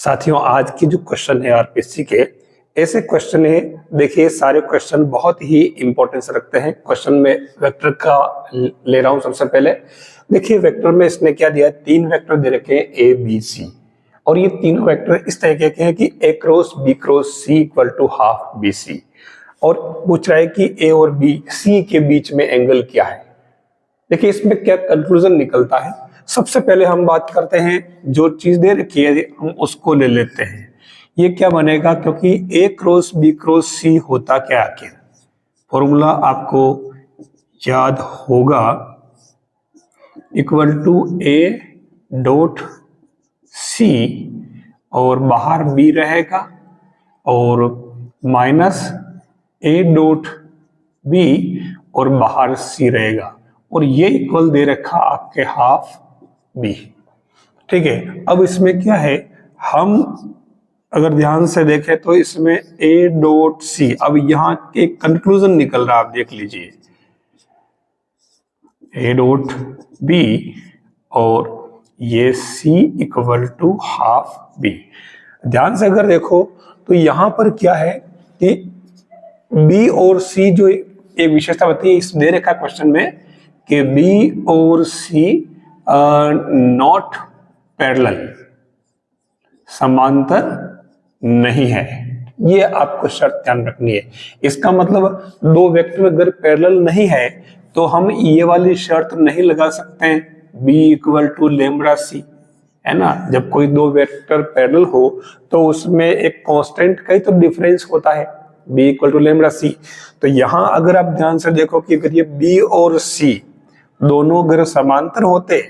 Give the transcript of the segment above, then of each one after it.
साथियों, आज की जो क्वेश्चन है आरपीएससी के ऐसे क्वेश्चन है। देखिए, सारे क्वेश्चन बहुत ही इंपॉर्टेंस रखते हैं। क्वेश्चन में वेक्टर का ले रहा हूं। सबसे पहले देखिए, वेक्टर में इसने क्या दिया है, 3 वेक्टर दे रखे हैं ए बी सी, और ये तीनों वेक्टर इस तरीके के हैं कि A cross B cross C equal to half B C, और पूछ रहा है कि ए और बी सी के बीच में एंगल क्या है। देखिए, इसमें क्या कंक्लूजन निकलता है। सबसे पहले हम बात करते हैं, जो चीज दे रखी है हम उसको ले लेते हैं। ये क्या बनेगा, क्योंकि a cross B cross c होता क्या आखिर, फॉर्मूला आपको याद होगा, equal to a dot c और बाहर बी रहेगा और माइनस ए डॉट बी और बाहर सी रहेगा, और ये इक्वल दे रखा आपके हाफ बी। ठीक है, अब इसमें क्या है, हम अगर ध्यान से देखें तो इसमें ए डॉट सी, अब यहां एक कंक्लूजन निकल रहा है, आप देख लीजिए, ए डॉट बी और ये सी इक्वल टू हाफ बी। ध्यान से अगर देखो तो यहां पर क्या है कि बी और सी जो एक विशेषता होती है इस दे रखा क्वेश्चन में कि बी और सी नॉट पैरेलल, समांतर नहीं है। ये आपको शर्त ध्यान रखनी है। इसका मतलब दो वेक्टर अगर पैरेलल नहीं है तो हम ये वाली शर्त नहीं लगा सकते हैं, बी इक्वल टू लेम्डा सी, है ना। जब कोई दो वेक्टर पैरेलल हो तो उसमें एक कांस्टेंट का ही तो डिफरेंस होता है, बी इक्वल टू लेम्डा सी। तो यहां अगर आप ध्यान से देखो कि अगर ये बी और सी दोनों अगर समांतर होते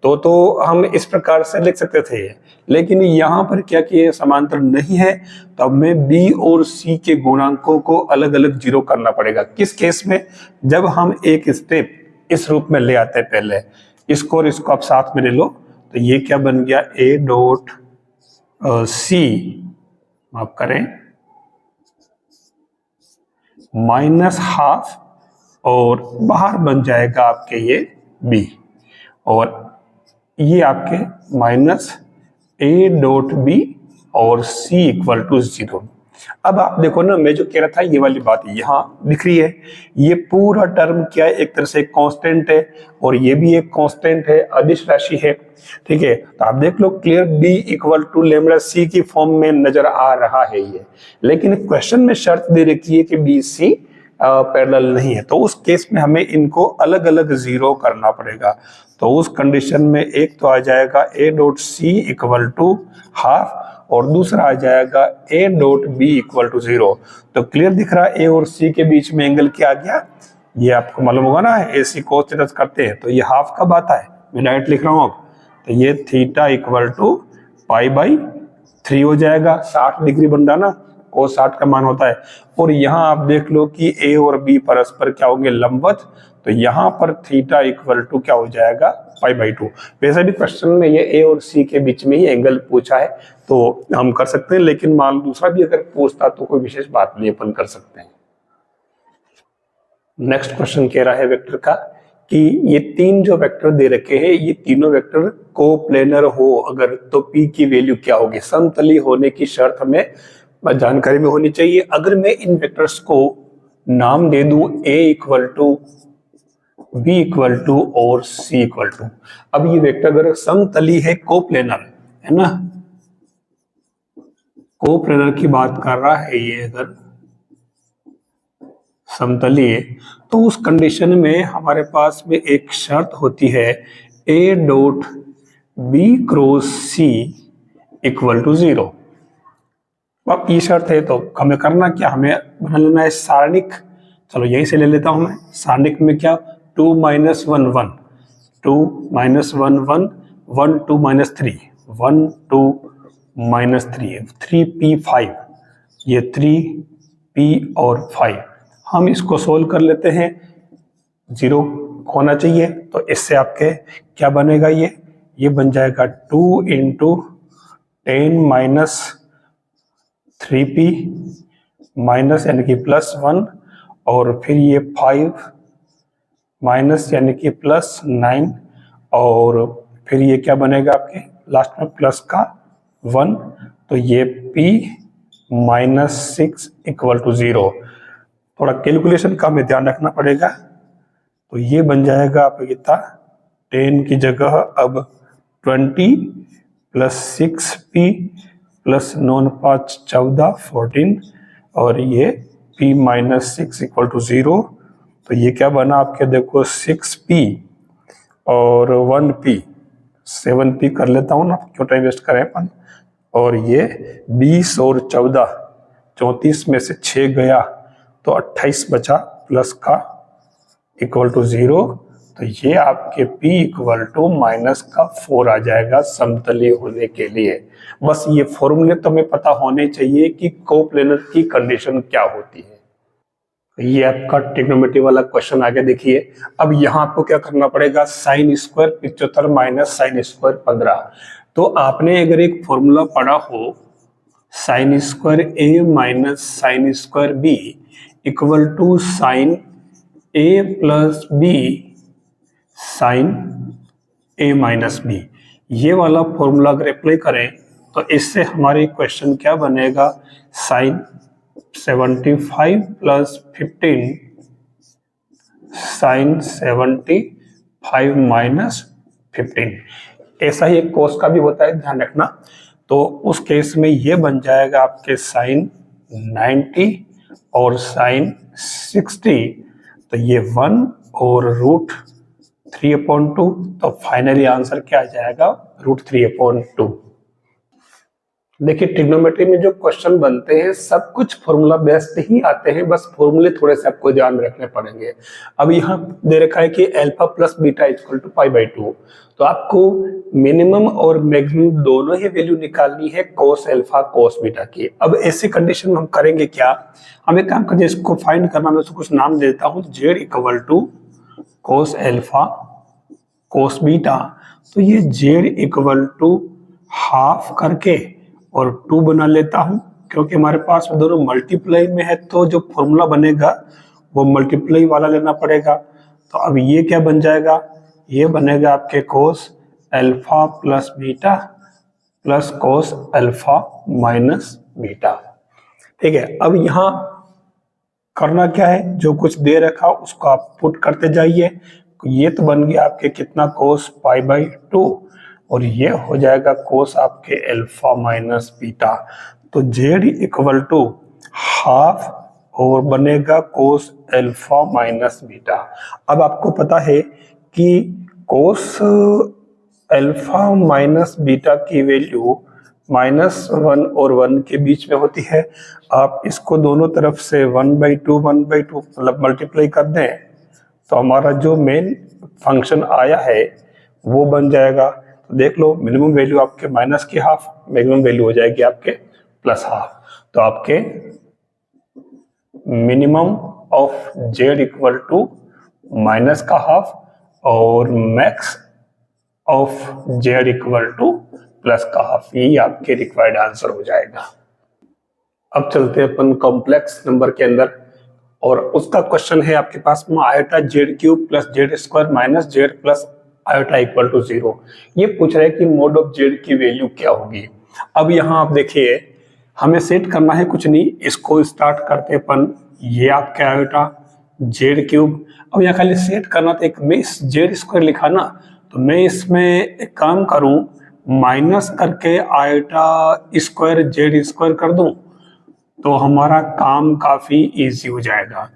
तो हम इस प्रकार से लिख सकते थे, लेकिन यहां पर क्या किए, समांतर नहीं है, तो अब में बी और सी के गुणांकों को अलग अलग जीरो करना पड़ेगा। किस केस में, जब हम एक स्टेप इस रूप में ले आते हैं पहले, इसको और इसको आप साथ में ले लो, तो ये क्या बन गया, ए डॉट सी माफ करें माइनस हाफ, और बाहर बन जाएगा आपके ये बी, और ये आपके माइनस ए डॉट बी और सी इक्वल टू 0। अब आप देखो ना, मैं जो कह रहा था ये वाली बात यहाँ दिख रही है, ये पूरा टर्म क्या है, एक तरह से कांस्टेंट है, और ये भी एक कांस्टेंट है, अदिश राशि है। ठीक है, तो आप देख लो clear, B equal to lambda C की फॉर्म में नजर आ रहा है ये, लेकिन क्वेश्चन में शर्त दे रखी है कि बी सी पैरेलल नहीं है, तो उस केस में हमें इनको अलग अलग जीरो करना पड़ेगा। तो उस कंडीशन में एक तो आ जाएगा a dot c equal to half, और दूसरा आ जाएगा a dot b equal to 0। तो क्लियर दिख रहा है ए और सी के बीच में एंगल क्या आ गया, ये आपको मालूम होगा ना, ए सी कोस थीटा करते हैं तो ये हाफ कब आता है, मैं डायरेक्ट लिख रहा हूँ अब, तो ये theta equal to pi by 3 हो जाएगा, 60 डिग्री बन रहा ना, कोस 60 का मान होता है। और यहाँ आप देख लो कि ए और बी परस्पर क्या होंगे, लंबवत, तो यहाँ पर थीटा इक्वल टू क्या हो जाएगा, पाई बाई 2। वैसे भी क्वेश्चन में ये ए और सी के बीच में ही एंगल पूछा है तो हम कर सकते हैं, लेकिन मान दूसरा भी अगर पूछता तो कोई विशेष बात नहीं, अपन कर सकते हैं। नेक्स्ट क्वेश्चन कह रहा है वेक्टर का कि ये 3 जो वेक्टर दे रखे हैं, ये तीनों वेक्टर कोप्लेनर हो अगर, तो पी की वैल्यू क्या होगी। समतली होने की शर्त हमें जानकारी में होनी चाहिए। अगर मैं इन वेक्टर्स को नाम दे दूं a equal to b equal to और c इक्वल टू, अब ये वेक्टर अगर समतली है, कोप्लेनर है ना, कोप्लेनर की बात कर रहा है ये, अगर समतली है तो उस कंडीशन में हमारे पास में एक शर्त होती है, a dot b cross C equal to 0। अब ये शर्त है तो हमें करना क्या, हमें बना लेना है सारणिक। चलो यहीं से ले लेता हूं मैं, सारणिक में क्या, 2 minus 1 1, 2 minus 1 1, 1 2 minus 3, 1 2 minus 3, 3p5, ये 3p और 5। हम इसको सोल्व कर लेते हैं, 0 होना चाहिए, तो इससे आपके क्या बनेगा, ये बन जाएगा 2 इंटू 10 माइनस 3p माइनस यानी कि प्लस 1, और फिर ये 5 माइनस यानी कि प्लस 9, और फिर ये क्या बनेगा आपके लास्ट में प्लस का 1, तो ये p -6 इक्वल टू 0। थोड़ा कैलकुलेशन का हमें ध्यान रखना पड़ेगा। तो ये बन जाएगा आपका कितना, 10 की जगह अब 20 प्लस 6p प्लस 9 5 14 14 और ये p -6 इक्वल टू 0। तो ये क्या बना आपके, देखो 6p और 1p, 7p कर लेता हूँ ना, क्यों टाइम वेस्ट करें अपन। और ये 20 और 14, 34 में से 6 गया तो 28 बचा प्लस का इक्वल टू 0। तो ये आपके p इक्वल टू माइनस का 4 आ जाएगा समतलीय होने के लिए। बस ये फॉर्मूले तो हमें पता होने चाहिए कि कोप्लेनर की कंडीशन क्या होती है। ये आपका ट्रिग्नोमेट्री वाला क्वेश्चन आगे देखिए। अब यहाँ आपको क्या करना पड़ेगा, sine square 75 minus sine square 15। तो आपने अगर एक फॉर्मूला पढ़ा हो, sine square a minus sine square b equal to sine a plus b sine a minus b, ये वाला फॉर्मूला अगर अप्लाई करें तो इससे हमारे क्वेश्चन क्या बनेगा, साइन 75 प्लस 15 साइन 75 माइनस 15। ऐसा ही एक कोस का भी होता है, ध्यान रखना। तो उस केस में ये बन जाएगा आपके साइन 90 और साइन 60। तो ये 1 और रूट 3/2। तो फाइनली आंसर क्या आ जाएगा, रूट 3/2। देखिए ट्रिग्नोमेट्री में जो क्वेश्चन बनते हैं सब कुछ फॉर्मूला बेस्ड ही आते हैं, बस फॉर्मूले थोड़े से आपको ध्यान में रखने पड़ेंगे। अब यहाँ दे रखा है कि alpha plus beta equal to π/2। तो आपको मिनिमम और मैक्सिमम दोनों ही वैल्यू निकालनी है कोस अल्फा कोस बीटा की। अब ऐसी कंडीशन में हम करेंगे क्या, हम एक काम करें, इसको फाइंड करना, मैं उसको कुछ नाम देता हूँ, z equal to cos alpha cos beta. तो ये z इक्वल टू हाफ करके और 2 बना लेता हूं, क्योंकि हमारे पास दोनों मल्टीप्लाई में है तो जो फॉर्मूला बनेगा वो मल्टीप्लाई वाला लेना पड़ेगा। तो अब ये क्या बन जाएगा, ये बनेगा आपके cos alpha plus beta plus cos alpha minus beta. ठीक है, अब यहाँ करना क्या है, जो कुछ दे रखा उसको आप पुट करते जाइए। ये तो बन गया आपके कितना, कोस π/2 और ये हो जाएगा कोस आपके अल्फा माइनस बीटा। तो z इक्वल टू हाफ और बनेगा कोस अल्फा माइनस बीटा। अब आपको पता है कि कोस अल्फा माइनस बीटा की वैल्यू -1 और 1 के बीच में होती है। आप इसको दोनों तरफ से 1/2 मतलब मल्टीप्लाई कर दें तो हमारा जो मेन फंक्शन आया है वो बन जाएगा। तो देख लो, मिनिमम वैल्यू आपके माइनस की हाफ, मैक्सिमम वैल्यू हो जाएगी आपके प्लस हाफ। तो आपके minimum of z equal to minus का हाफ और max of z equal to plus का हाफ, यही आपके रिक्वायर्ड आंसर हो जाएगा। अब चलते हैं अपन कॉम्प्लेक्स नंबर के अंदर, और उसका क्वेश्चन है आपके पास में iota z³ plus z² minus z plus iota equal to 0। ये पूछ रहा है कि मोड ऑफ z की वैल्यू क्या होगी। अब यहाँ आप देखिए, हमें सेट करना है कुछ नहीं, इसको स्टार्ट करते अपन, ये आपके आयोटा z³। अब यहाँ खाली सेट करना, तो एक मैं z² लिखा ना, तो मैं इसमें एक काम करूं, माइनस करके आयोटा स्क्वायर z² कर दूं तो हमारा काम काफी इजी हो जाएगा।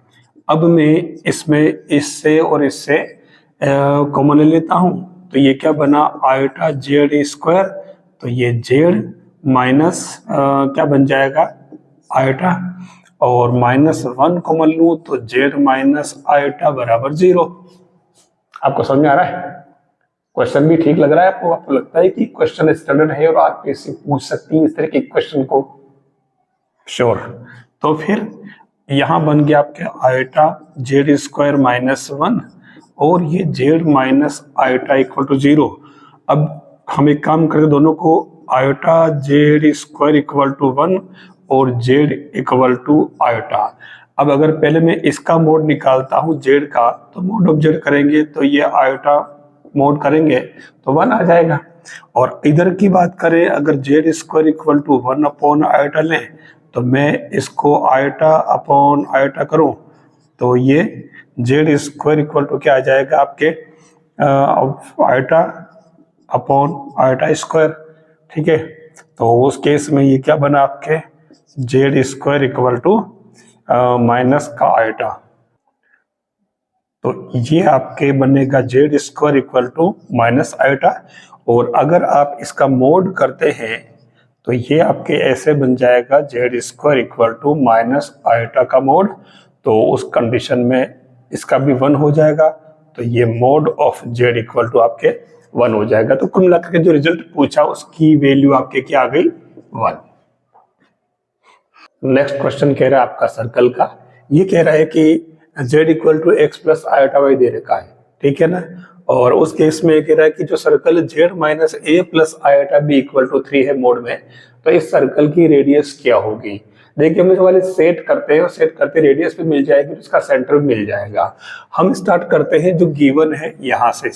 अब मैं इसमें इससे और इससे कॉमन ले लेता हूं, तो ये क्या बना, आयोटा z²। तो ये z माइनस क्या बन जाएगा, आयोटा, और -1 कॉमन लूं तो z माइनस आयोटा बराबर 0। आपको समझ में आ रहा है, क्वेश्चन भी ठीक लग रहा है आपको लगता है कि क्वेश्चन स्टैंडर्ड है और आप इससे पूछ सकती हैं इस तरह के क्वेश्चन को, श्योर। तो फिर यहां बन गया आपके आयोटा z² -1 और ये z minus iota equal to 0। अब हम एक काम करें, दोनों को आयोटा z² इक्वल टू 1 और z इक्वल टू आयोटा। अब अगर पहले मैं इसका मोड निकालता हूं z का, तो मोड ऑफ z करेंगे तो ये आयोटा मोड करेंगे तो 1 आ जाएगा। और इधर की बात करें, अगर जेड स्क्वायर इक्वल टू 1/आयोटा लें तो मैं इसको आयोटा अपॉन आयोटा करूं तो ये जेड स्क्वायर इक्वल टू क्या आ जाएगा आपके आयोटा अपॉन आयोटा स्क्वायर। ठीक है, तो उस केस में ये क्या बना आपके z square equal to minus का आयोटा, तो ये आपके बनेगा z square equal to minus iota. और अगर आप इसका मोड करते हैं तो ये आपके ऐसे बन जाएगा z square equal to minus iota का मोड, तो उस कंडीशन में इसका भी 1 हो जाएगा, तो ये mod of z equal to आपके 1 हो जाएगा। तो कुल मिलाकर के जो रिजल्ट पूछा उसकी वैल्यू आपके क्या आ गई 1। नेक्स्ट क्वेश्चन कह रहा है आपका सर्कल का, ये कह रहा है कि z equal to x plus iota y दे रखा है, ठीक है ना। और उस केस में कह रहा है कि जो circle z minus A plus iota b equal to 3 है मोड में, तो इस सर्कल की रेडियस क्या होगी। देखिए हम इस वाले सेट करते हैं और सेट करते रेडियस भी मिल जाएगी, इसका सेंटर भी मिल जाएगा। हम स्टार्ट करते हैं जो गिवन है यहाँ से।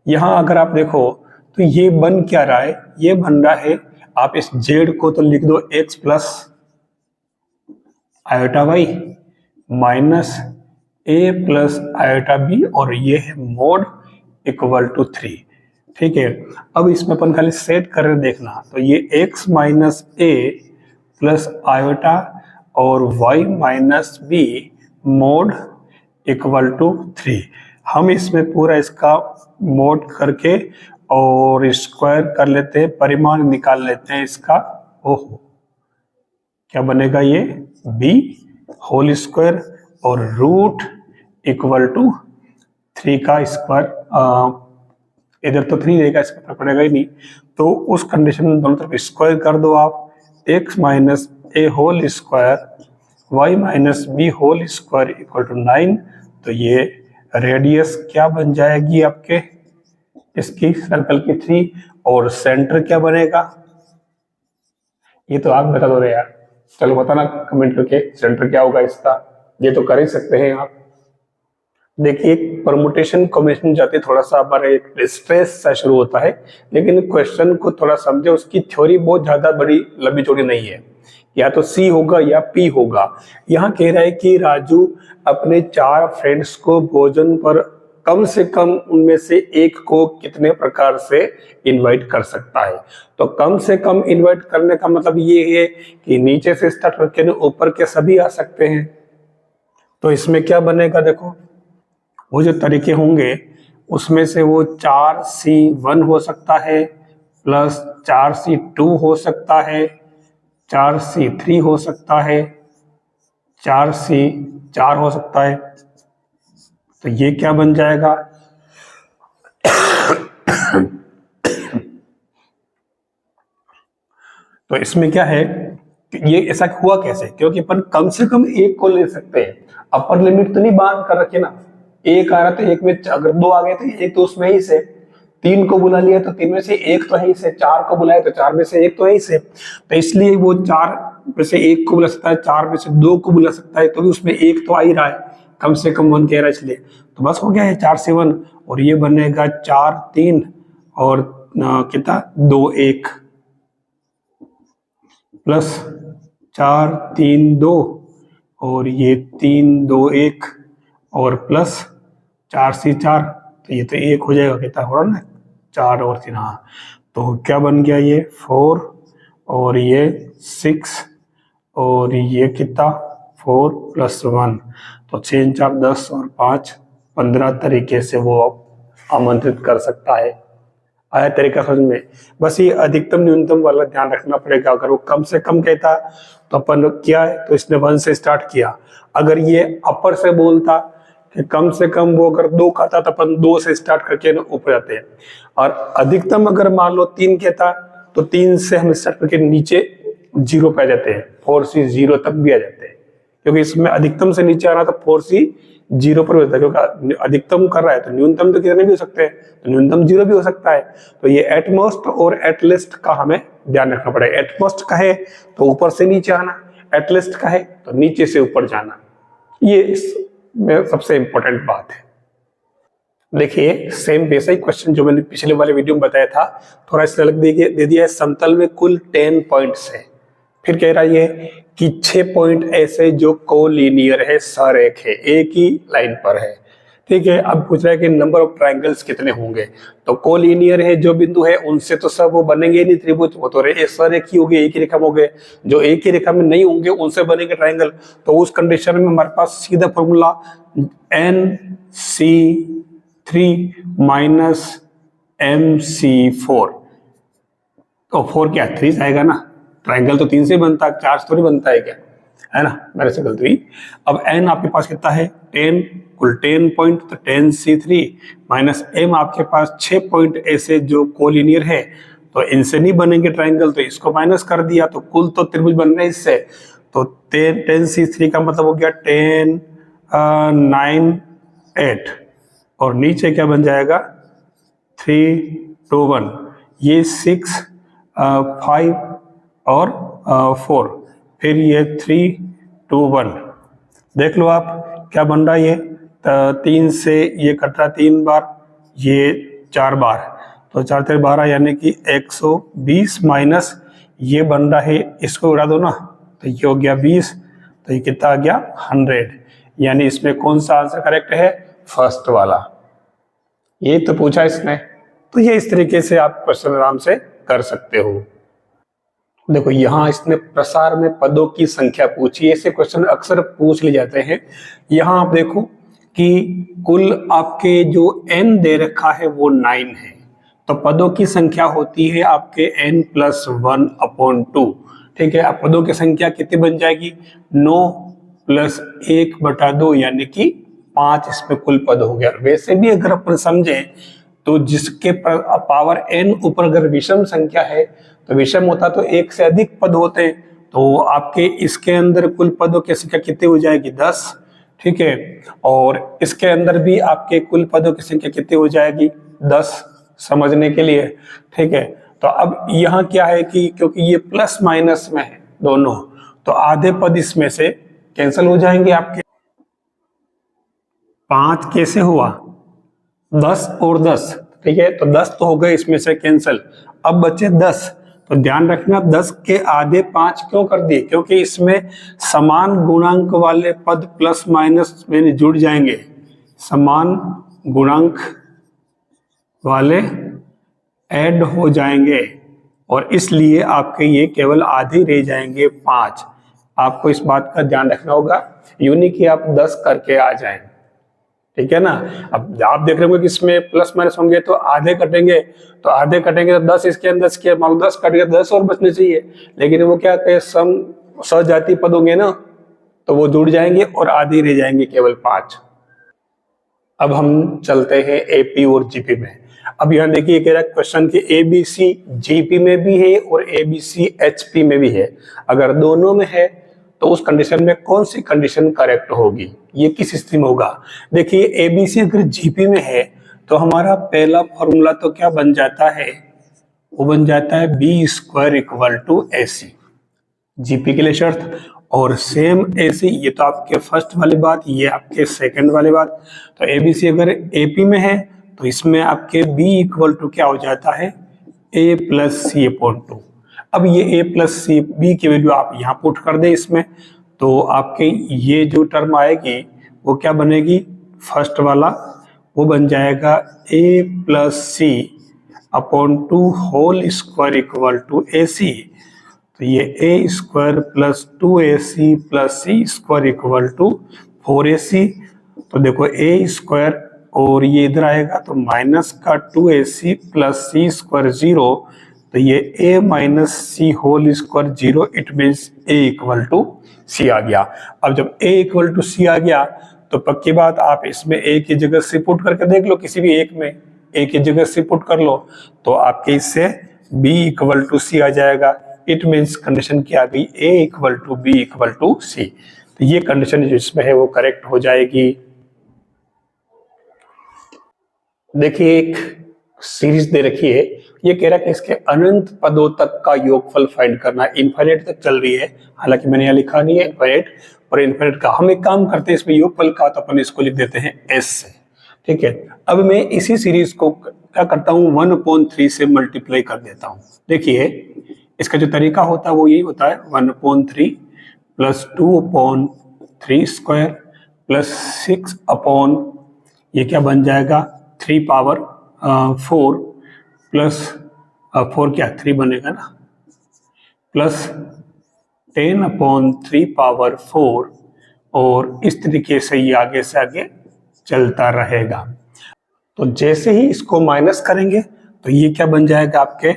यहाँ अगर आप देखो तो ये बन क्या रहा है, ये बन रहा है आप इस z को तो लिख दो x plus iota Y minus ए प्लस आयोटा बी और ये है मोड इक्वल टू 3। ठीक है, अब इसमें अपन खाली सेट कर रहे देखना, तो ये x माइनस ए प्लस आयोटा और y minus b mod equal to 3। हम इसमें पूरा इसका मोड करके और स्क्वायर कर लेते हैं, परिमाण निकाल लेते हैं इसका। ओहो, क्या बनेगा ये b होल स्क्वायर और रूट इक्वल टू 3 का स्क्वायर, इधर तो 3 रहेगा, इसका फर्क पड़ेगा ही नहीं, तो उस कंडीशन में दोनों तरफ स्क्वायर कर दो आप। x minus a whole square y minus b whole square equal to 9, तो ये रेडियस क्या बन जाएगी आपके इसकी सर्कल की 3, और सेंटर क्या बनेगा, ये तो आप बता दो रे यार, चलो बताना कमेंट करके सेंटर क्या होगा इसका, ये तो कर ही सकते हैं आप। देखिए परमुटेशन कॉम्बिनेशन जाते थोड़ा सा हमारे स्ट्रेस सा शुरू होता है, लेकिन क्वेश्चन को थोड़ा समझे, उसकी थ्योरी बहुत ज्यादा बड़ी लंबी चौड़ी नहीं है, या तो सी होगा या पी होगा। यहाँ कह रहा है कि राजू अपने 4 फ्रेंड्स को भोजन पर कम से कम उनमें से एक को कितने प्रकार से इनवाइट कर सकता है। तो कम से कम इनवाइट करने का मतलब ये है कि नीचे से स्टार्ट करके ऊपर के सभी आ सकते हैं। तो इसमें क्या बनेगा, देखो वो जो तरीके होंगे उसमें से वो 4C1 हो सकता है प्लस 4C2 हो सकता है, 4C3 हो सकता है, 4C4 हो सकता है। तो ये क्या बन जाएगा तो इसमें क्या है कि ये ऐसा हुआ कैसे, क्योंकि अपन कम से कम एक को ले सकते हैं, अपर लिमिट तो नहीं बांध कर रखे ना। एक आ रहा तो एक में अगर 2 आ गए तो एक तो उसमें ही से, 3 को बुला लिया तो 3 में से एक तो है ही से, 4 को बुलाया तो 4 में से एक तो है ही से, तो इसलिए वो 4 में से एक को बुला सकता है, 4 में से 2 को बुला सकता है, तो भी उसमें एक तो आ ही रहा है, कम से कम 1 कह रहा है, इसलिए तो बस हो गया है 4C1, और ये बनेगा 4 3 और कितना 2 1 प्लस 4 3 2 और ये 3 2 1 और प्लस 4C4, तो ये तो 1 हो जाएगा, कितना हो रहा ना 4 और 3, हाँ तो क्या बन गया ये 4 और ये 6 और ये कितना 4 प्लस 1, तो 6 4 10 और 5 15 तरीके से वो आमंत्रित कर सकता है। आया तरीका समझ में। बस ये अधिकतम न्यूनतम वाला ध्यान रखना पड़ेगा, अगर वो कम से कम कहता तो अपन क्या है, तो इसने 1 से स्टार्ट किया। अगर ये अपर से बोलता कि कम से कम वो अगर 2 कहता तो अपन 2 से स्टार्ट करके ऊपर जाते हैं, और अधिकतम अगर मान लो 3 कहता तो 3 से हम स्टार्ट करके नीचे 0 पे आ जाते हैं, 4C 0 तक भी आ जाते हैं, क्योंकि इसमें अधिकतम से नीचे आना तो 4C 0 पर होता है, क्योंकि अधिकतम कर रहा है तो न्यूनतम तो कितने भी हो सकते हैं, तो न्यूनतम 0 भी हो सकता है। तो ये एटमोस्ट और एटलिस्ट का हमें ध्यान रखना पड़ेगा। एटमोस्ट का है तो ऊपर से नीचे आना, एटलिस्ट का है तो नीचे से ऊपर जाना, ये इसमें सबसे इंपॉर्टेंट बात है। देखिए सेम वैसा ही क्वेश्चन जो मैंने पिछले वाले वीडियो में बताया था, थोड़ा इससे अलग दे दिया है। समतल में कुल 10 पॉइंट्स है। फिर कह रहा है ये कि 6 पॉइंट ऐसे जो कोलिनियर है, सरेख है, एक ही लाइन पर है। ठीक है, अब पूछ रहा है कि नंबर ऑफ ट्रायंगल्स कितने होंगे। तो कोलिनियर है जो बिंदु है उनसे तो सब वो बनेंगे नहीं त्रिभुज, वो तो सरेख ही हो गए, एक ही रेखा में हो गए। जो एक ही रेखा में नहीं होंगे उनसे बनेंगे ट्रायंगल। तो उस कंडीशन में हमारे पास सीधा फॉर्मूला NC3 माइनस MC4। तो 4 क्या 3 आएगा ना, ट्रायंगल तो 3 से बनता है, 4 थोड़ी बनता है क्या, है ना, मेरे से गलती हुई। अब n आपके पास कितना है 10, कुल 10 पॉइंट, तो 10C3 माइनस m आपके पास 6 पॉइंट ऐसे जो कोलिनियर है, तो इनसे नहीं बनेंगे ट्रायंगल, तो इसको माइनस कर दिया, तो कुल तो त्रिभुज बन रहे इससे। तो 10C3 का मतलब हो गया 10 9 8, और नीचे क्या बन जाएगा 3 2 1, ये 6 5 और 4, फिर ये 3 2 1। देख लो आप क्या बन रहा है ये 3 से ये कट रहा 3 बार, ये 4 बार, तो 4 3 12 यानी कि 120 माइनस ये बन रहा है, इसको उड़ा दो ना, तो ये हो गया 20, तो ये कितना आ गया 100। यानी इसमें कौन सा आंसर करेक्ट है, फर्स्ट वाला। ये तो पूछा इसने, तो ये इस तरीके से आप क्वेश्चन आराम से कर सकते हो। देखो यहाँ इसने प्रसार में पदों की संख्या पूछी, ऐसे क्वेश्चन अक्सर पूछ लिए जाते हैं। यहाँ आप देखो कि कुल आपके जो n दे रखा है वो 9 है, तो पदों की संख्या होती है आपके n+1/2। ठीक है, अब पदों की संख्या कितनी बन जाएगी 9 + 1/2, यानी कि 5 इसमें कुल पद हो गया। वैसे भी अगर अपन समझे तो जिसके पावर n ऊपर अगर विषम संख्या है, तो विषम होता तो एक से अधिक पद होते, तो आपके इसके अंदर कुल पदों की संख्या कितनी हो जाएगी 10। ठीक है, और इसके अंदर भी आपके कुल पदों की संख्या कितनी हो जाएगी 10, समझने के लिए। ठीक है, तो अब यहाँ क्या है कि क्योंकि ये प्लस माइनस में है दोनों, तो आधे पद इसमें से कैंसिल हो जाएंगे आपके। 5 कैसे हुआ 10 और 10, ठीक है, तो 10 तो हो गए इसमें से कैंसिल, अब बचे 10। तो ध्यान रखना 10 के आधे 5 क्यों कर दिए, क्योंकि इसमें समान गुणांक वाले पद प्लस माइनस में जुड़ जाएंगे, समान गुणांक वाले ऐड हो जाएंगे, और इसलिए आपके ये केवल आधे रह जाएंगे 5। आपको इस बात का ध्यान रखना होगा, यूं नहीं कि आप 10 करके आ जाएं। ठीक है ना, अब आप देख रहे होंगे कि इसमें प्लस माइनस होंगे तो आधे कटेंगे, तो आधे कटेंगे तो 10 इसके अंदर इसके मान लो 10 कट गया, 10 और बचने चाहिए, लेकिन वो क्या कहे सम सजातीय पद होंगे ना, तो वो जुड़ जाएंगे और आधे रह जाएंगे केवल 5। अब हम चलते हैं एपी और जीपी में। अब यहाँ देखिए कह रहा है क्वेश्चन कि एबीसी जीपी में भी है और एबीसी एचपी में भी है, अगर दोनों में है तो उस कंडीशन में कौन सी कंडीशन करेक्ट होगी, ये किस स्थिति में होगा। देखिए एबीसी अगर जीपी में है तो हमारा पहला फॉर्मूला तो क्या बन जाता है, वो बन जाता है B² = AC, जीपी के लिए शर्त। और सेम AC, ये तो आपके फर्स्ट वाली बात, ये आपके सेकंड वाली बात। तो एबीसी अगर एपी में है तो इसमें आपके B क्या हो जाता है A+C/2। अब ये A+C B की वैल्यू आप यहाँ पुट कर दे इसमें, तो आपके ये जो टर्म आएगी वो क्या बनेगी, फर्स्ट वाला वो बन जाएगा A+C/2 होल स्क्वायर = AC। तो ये A² + 2AC + C² = 4AC। तो देखो A² और ये इधर आएगा तो माइनस का 2AC + C² 0, तो ये A - C whole square 0, it means A = C आ गया। अब जब A = C आ गया तो पक्की बात आप इसमें A की जगह C पुट करके देख लो, किसी भी एक में A की जगह C पुट कर लो, तो आपके इससे B = C आ जाएगा। इट मीन्स कंडीशन क्या आ गई, A = B = C। तो ये कंडीशन जो इसमें है वो करेक्ट हो जाएगी। देखिए एक सीरीज दे रखी है, ये कह रहा है कि इसके अनंत पदों तक का योगफल फाइंड करना, इनफाइनाइट तक चल रही है, हालांकि मैंने यहाँ लिखा नहीं है इनफाइनाइट और इनफाइनाइट का। हम एक काम करते हैं, इसमें योगफल का तो अपन इसको लिख देते हैं S से। ठीक है, अब मैं इसी सीरीज को क्या करता हूँ 1/3 से मल्टीप्लाई कर देता हूँ। देखिए इसका जो तरीका होता है वो यही होता है 1/3 प्लस 2/3 स्क्वायर प्लस 6 अपॉन ये क्या बन जाएगा 3 पावर 4 प्लस 4 क्या 3 बनेगा ना, प्लस 10/3 पावर 4 और इस तरीके से ये आगे से आगे चलता रहेगा। तो जैसे ही इसको माइनस करेंगे तो ये क्या बन जाएगा आपके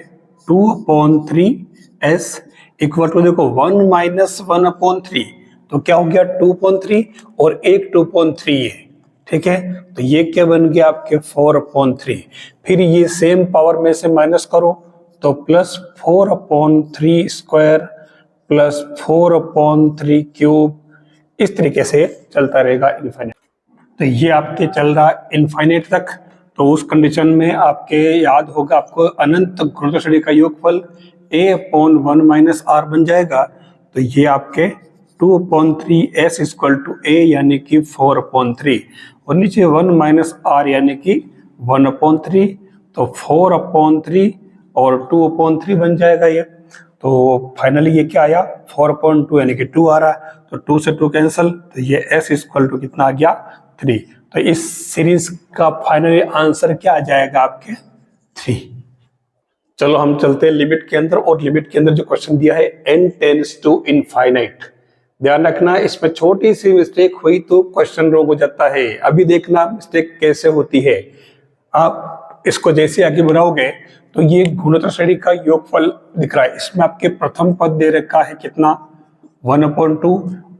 2/3s इक्वल टू देखो 1 माइनस 1/3 तो क्या हो गया 2/3 और एक 2/3 है, ठीक है, तो ये क्या बन गया आपके 4/3। फिर ये सेम पावर में से माइनस करो तो प्लस 4/3 स्क्वायर प्लस 4/3 क्यूब, इस तरीके से चलता रहेगा इनफाइनाइट। तो ये आपके चल रहा इनफाइनाइट तक। तो उस कंडीशन में आपके याद होगा आपको अनंत गुणोत्तर का योगफल a/1 माइनस r बन जाएगा। तो ये आपके 2/3s इक्वल टू a यानी कि 4/3 और नीचे 1 माइनस r यानी कि 1/3, तो 4/3 और 2/3 बन जाएगा ये। तो फाइनली ये क्या आया 4/2 यानी कि 2 आ रहा है, तो 2 से 2 कैंसिल, तो ये s इक्वल टू कितना आ गया 3। तो इस सीरीज का फाइनली आंसर क्या आ जाएगा आपके 3। चलो हम चलते हैं लिमिट के अंदर, और लिमिट के अंदर जो क्वेश्चन दिया है n टेंड्स टू इनफाइनाइट। ध्यान रखना इसमें छोटी सी मिस्टेक हुई तो क्वेश्चन रॉन्ग हो जाता है। अभी देखना मिस्टेक कैसे होती है। आप इसको जैसे आगे बढ़ाओगे तो ये गुणोत्तर श्रेणी का योगफल दिख रहा है, इसमें आपके प्रथम पद दे रखा है कितना 1/2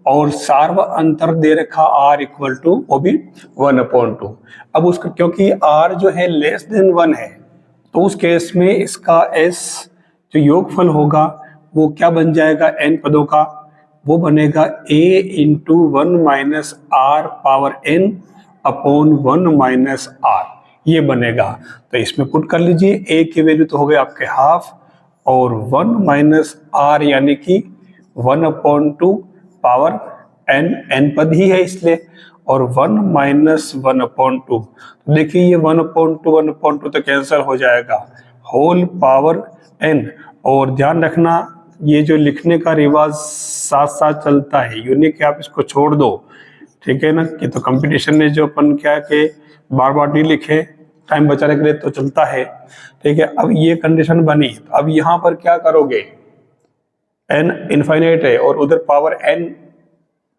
और सार्व अंतर दे रखा r इक्वल टू वो भी 1/2। अब उसका क्योंकि r जो है लेस देन 1 है तो उस केस में इसका s जो योगफल होगा वो क्या बन जाएगा n पदों का, वो बनेगा a into 1 minus r power n upon 1 minus r, ये बनेगा। तो इसमें पुट कर लीजिए a की वैल्यू तो हो गई आपके हाफ और 1 माइनस r यानी कि 1/2 पावर n पद ही है इसलिए, और 1 माइनस 1/2, तो देखिए ये 1/2 तो कैंसिल हो जाएगा, होल पावर n। और ध्यान रखना ये जो लिखने का रिवाज साथ साथ चलता है, यूनिक आप इसको छोड़ दो, ठीक है ना, कि तो कंपटीशन ने जो अपन क्या के बार बार नहीं लिखे टाइम बचाने के लिए तो चलता है, ठीक है। अब ये कंडीशन बनी, अब यहाँ पर क्या करोगे n इनफाइनाइट है और उधर पावर n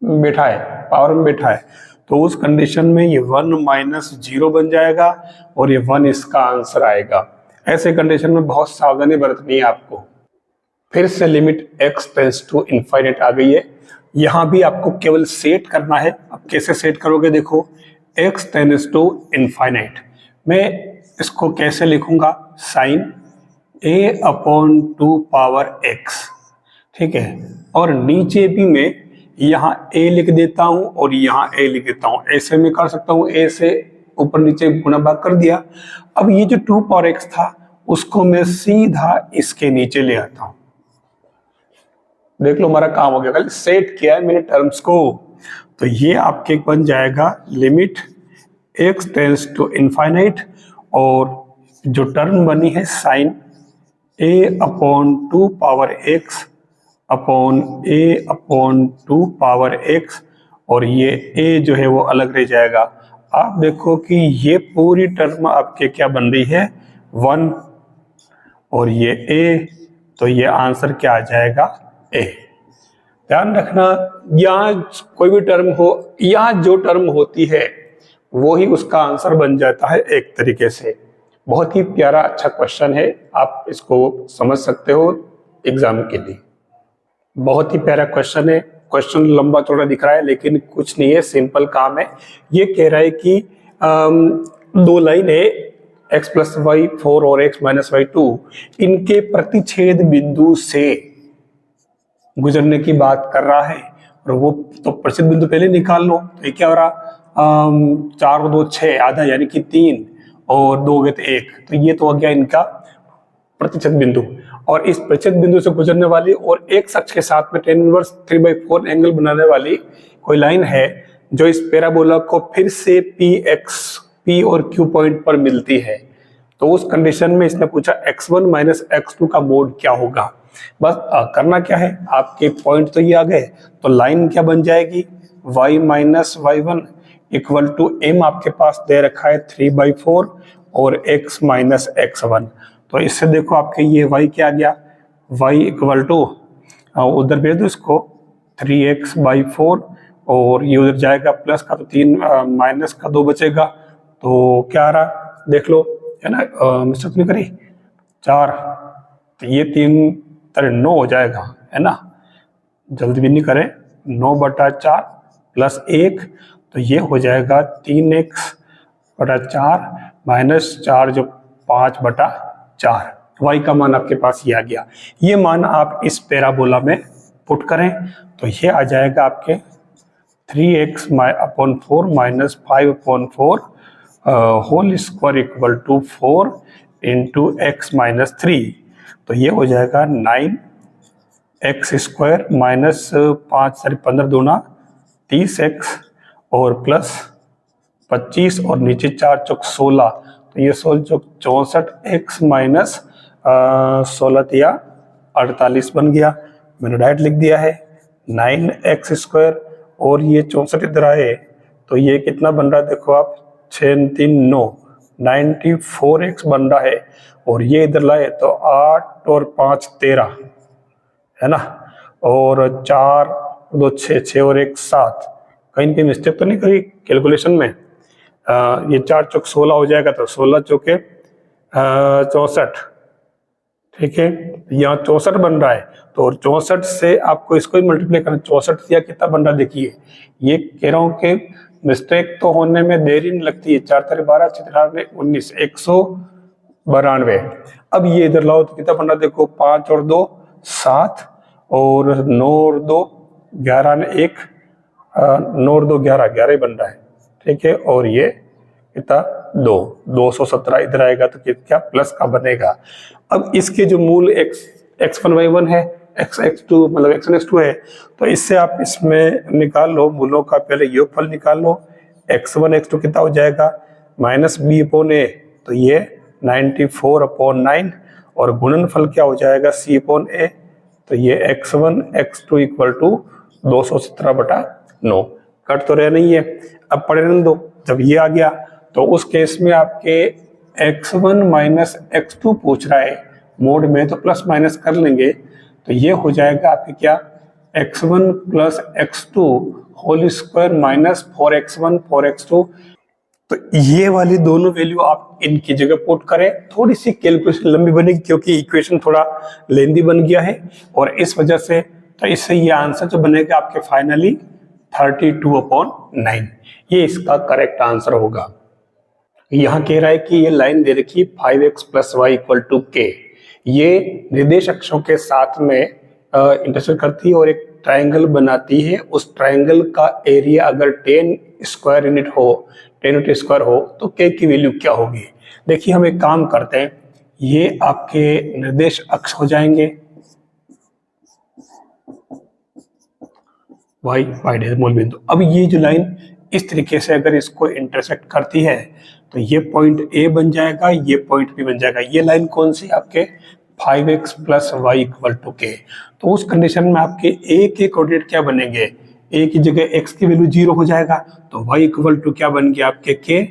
बैठा है, पावर में बैठा है, तो उस कंडीशन में ये 1 माइनस 0 बन जाएगा और ये 1 इसका आंसर आएगा। ऐसे कंडीशन में बहुत सावधानी बरतनी है आपको। फिर से limit x tends to infinite आ गई है, यहाँ भी आपको केवल सेट करना है। अब कैसे सेट करोगे देखो, x टेंड्स टू इनफाइनाइट, मैं इसको कैसे लिखूंगा साइन a/2 पावर x, ठीक है, और नीचे भी मैं यहाँ a लिख देता हूं और यहाँ a लिख देता हूं, ऐसे में कर सकता हूं, a से ऊपर नीचे गुणा भाग कर दिया। अब ये जो 2 पावर x था उसको मैं सीधा इसके नीचे ले आता हूं, देख लो हमारा काम हो गया, कल सेट किया है मैंने टर्म्स को। तो ये आपके बन जाएगा limit x tends to infinite और जो टर्म बनी है sine a/2 power x upon a/2 power x, और ये a जो है वो अलग रह जाएगा। आप देखो कि ये पूरी टर्म आपके क्या बन रही है 1 और ये a, तो ये आंसर क्या आ जाएगा a। ध्यान रखना यहाँ कोई भी टर्म हो, यहाँ जो टर्म होती है वो ही उसका आंसर बन जाता है एक तरीके से। बहुत ही प्यारा अच्छा क्वेश्चन है, आप इसको समझ सकते हो एग्जाम के लिए। बहुत ही प्यारा क्वेश्चन है, क्वेश्चन लंबा थोड़ा दिख रहा है लेकिन कुछ नहीं है, सिंपल काम है। ये कह रहा है कि 2 लाइन है x प्लस वाई 4 और x माइनस वाई 2, इनके प्रतिच्छेद बिंदु से गुजरने की बात कर रहा है, और वो तो प्रतिच्छेद बिंदु पहले निकाल लो। तो ये क्या हो रहा 4 और 2 6 आधा यानी कि 3 और 2 गए तो 1, तो ये तो हो गया इनका प्रतिच्छेद बिंदु। और इस प्रतिच्छेद बिंदु से गुजरने वाली और एक अक्ष के साथ में tan इनवर्स 3/4 एंगल बनाने वाली कोई लाइन है जो इस पैराबोला को फिर से P और Q पॉइंट पर मिलती है। तो उस कंडीशन में इसने पूछा x1 माइनस x2 का मोड क्या होगा। बस करना क्या है, आपके पॉइंट तो ये आ गए, तो लाइन क्या बन जाएगी, y minus y1 equal to m आपके पास दे रखा है 3/4 और x माइनस x1। तो इससे देखो आपके ये y क्या आ गया, y इक्वल टू उधर भेज दो इसको 3x/4 और ये उधर जाएगा प्लस का तो 3 माइनस का 2 बचेगा, तो क्या आ रहा देख लो, है ना, मिस्टेक नहीं करी 4, तो ये 3 तरह 9 हो जाएगा, है ना, जल्दी भी नहीं करें, 9/4 प्लस 1, तो ये हो जाएगा 3x/4 माइनस 4 जो 5/4। y का मान आपके पास ये आ गया। ये मान आप इस पैराबोला में पुट करें तो ये आ जाएगा आपके 3x/4 minus 5/4 whole square equal to 4 into x minus 3। तो ये हो जाएगा 9x² माइनस 5 15 दूना 30x और प्लस 25 और नीचे 4 चौक 16, तो ये 16 चौक 64x माइनस 16 या 48 बन गया। मैंने डायरेक्ट लिख दिया है 9x² और ये 64 इधर आए तो ये कितना बन रहा है, देखो आप 6 3 9 94x बन रहा है, और ये इधर लाए तो 8 और 5 13, है ना, और 4 2 6 6 और 1 7, कहीं पे मिस्टेक तो नहीं करी कैलकुलेशन में। ये 4 चौक 16 हो जाएगा, तो 16 चौके 64, ठीक है, यहाँ 64 बन रहा है, तो 64 से आपको इसको ही मल्टीप्लाई करना, 64 या कितना बन रहा है देखिए, ये कह रहा हूँ कि मिस्टेक तो होने में देरी नहीं लगती है, 4 3 12 6 3 19 192। अब ये इधर लाओ तो कितना बन रहा है, देखो 5 और 2 7 और 9 और 2 11 ने 1 9 और 2 11 11 ही बन रहा है, ठीक है, और ये कितना 2 217 इधर आएगा तो क्या प्लस का बनेगा। अब इसके जो मूल x1 y1 है, x2 मतलब x1 x2 है, तो इससे आप इसमें निकाल लो मूलों का पहले योगफल निकाल लो, x1 x2 कितना हो जाएगा माइनस b/a, तो ये 94/9 और गुणनफल क्या हो जाएगा c/a, तो ये x1 x2 equal to 217/9। Cut तो रह नहीं है, अब पढ़े रहने दो। जब ये आ गया तो उस केस में आपके x1 माइनस x2 पूछ रहा है मोड में, तो प्लस माइनस कर लेंगे, तो ये हो जाएगा आपके क्या x1 plus x2 whole square minus 4x1 4x2। तो ये वाली दोनों वैल्यू आप इनकी जगह पुट करें, थोड़ी सी कैलकुलेशन लंबी बनेगी क्योंकि इक्वेशन थोड़ा लेंदी बन गया है, और इस वजह से तो इससे ये आंसर जो बनेगा आपके फाइनली 32/9, ये इसका करेक्ट आंसर होगा। यहाँ कह रहा है कि ये लाइन दे रखी 5x plus y equal to k, ये निर्देश अक्षों के साथ में इंटरसेक्ट करती है और एक ट्रायंगल बनाती है। उस ट्रायंगल का एरिया अगर 10 स्क्वायर यूनिट हो, 10 यूनिट स्क्वायर हो, तो k की वैल्यू क्या होगी। देखिए हम एक काम करते हैं, ये आपके निर्देश अक्ष हो जाएंगे y मूल बिंदु। अब ये जो लाइन इस तरीके से अगर इसको इंटरसेक्ट करती है तो ये पॉइंट A बन जाएगा, ये पॉइंट B बन जाएगा। ये लाइन कौन सी आपके 5x plus y equal to k। तो उस कंडीशन में आपके A के कोऑर्डिनेट क्या बनेंगे, A की जगह x की वैल्यू 0 हो जाएगा, तो y इक्वल टू क्या बन गया आपके k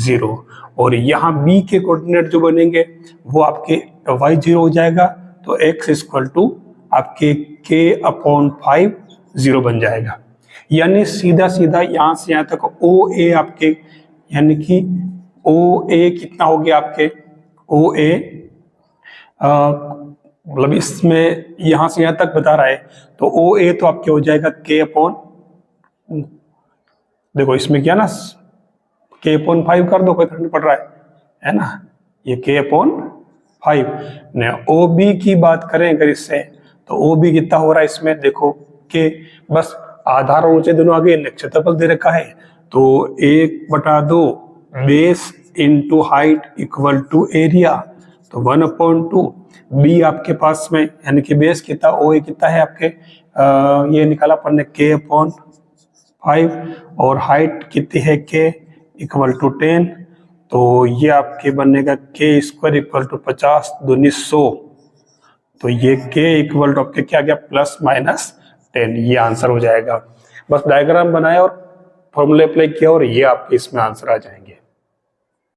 0, और यहाँ B के कोऑर्डिनेट जो बनेंगे वो आपके y 0 हो जाएगा, तो x इक्वल टू आपके k/5 0 बन जाएगा। यानी सीधा सीधा यहाँ से यहाँ तक OA आपके, यानी कि OA कितना हो गया आपके OA, मतलब इसमें यहाँ से यहाँ तक बता रहा है, तो OA तो आपके हो जाएगा k/, देखो इसमें क्या ना k/5 कर दो, कोई फर्क नहीं पड़ रहा है ना, ये k/5 ने। OB की बात करें अगर इससे, तो OB कितना हो रहा है इसमें, देखो k, बस आधार और ऊंचे दोनों आगे, क्षेत्रफल दे रखा है, तो 1/2 base into height equal to area, तो 1/2 B आपके पास में, यानी कि बेस कितना OA कितना है आपके, ये निकाला अपन ने k/5, और हाइट कितनी है k इक्वल टू 10, तो ये आपके बनेगा के स्क्वायर इक्वल टू 50 दूनी 100। तो ये के इक्वल टू आपके क्या आ गया प्लस माइनस 10, ये आंसर हो जाएगा। बस डायग्राम बनाया और फॉर्मूले अप्लाई किया और ये आपके इसमें आंसर आ जाएंगे।